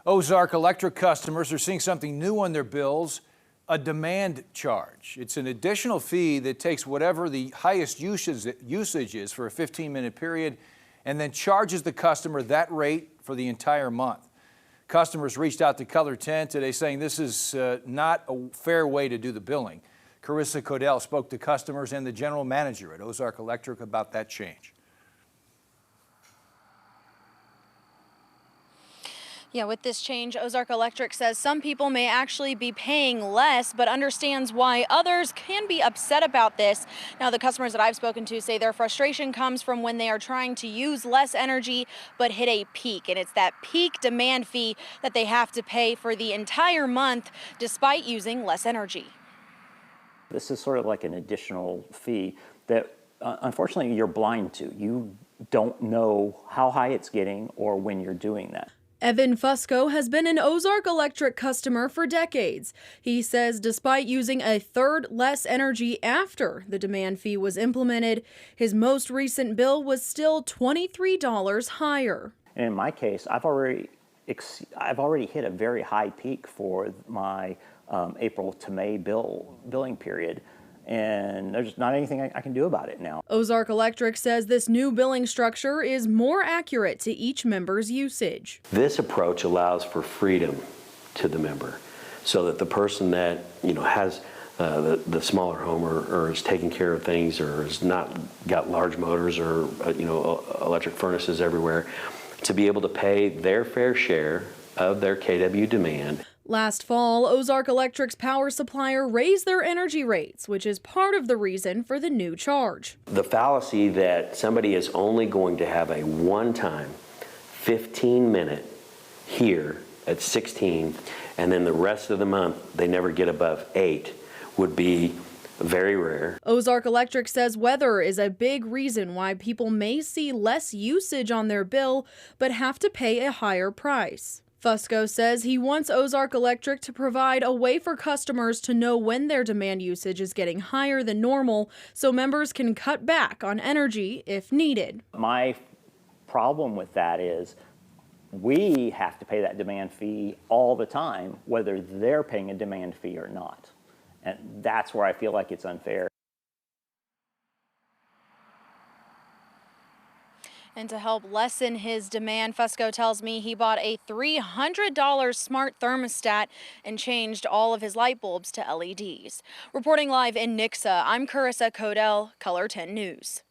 Ozark Electric customers are seeing something new on their bills, a demand charge. It's an additional fee that takes whatever the highest usage is for a 15-minute period and then charges the customer that rate for the entire month. Customers reached out to Color 10 today saying this is not a fair way to do the billing. Carissa spoke to customers and the general manager at Ozark Electric about that change. Yeah, with this change, Ozark Electric says some people may actually be paying less, but understands why others can be upset about this. Now, the customers that I've spoken to say their frustration comes from when they are trying to use less energy, but hit a peak. And it's that peak demand fee that they have to pay for the entire month, despite using less energy. This is sort of like an additional fee that, unfortunately, you're blind to. You don't know how high it's getting or when you're doing that. Evan Fusco has been an Ozark Electric customer for decades. He says despite using a third less energy after the demand fee was implemented, his most recent bill was still $23 higher. And in my case, I've already hit a very high peak for my April to May billing period. And there's not anything I can do about it now. Ozark Electric says this new billing structure is more accurate to each member's usage. This approach allows for freedom to the member so that the person that has the smaller home or is taking care of things or has not got large motors or electric furnaces everywhere to be able to pay their fair share of their KW demand. Last fall, Ozark Electric's power supplier raised their energy rates, which is part of the reason for the new charge. The fallacy that somebody is only going to have a one-time 15-minute here at 16 and then the rest of the month they never get above 8 would be very rare. Ozark Electric says weather is a big reason why people may see less usage on their bill but have to pay a higher price. Fusco says he wants Ozark Electric to provide a way for customers to know when their demand usage is getting higher than normal so members can cut back on energy if needed. My problem with that is we have to pay that demand fee all the time, whether they're paying a demand fee or not. And that's where I feel like it's unfair. And to help lessen his demand, Fusco tells me he bought a $300 smart thermostat and changed all of his light bulbs to LEDs. Reporting live in Nixa, I'm Carissa, Color 10 News.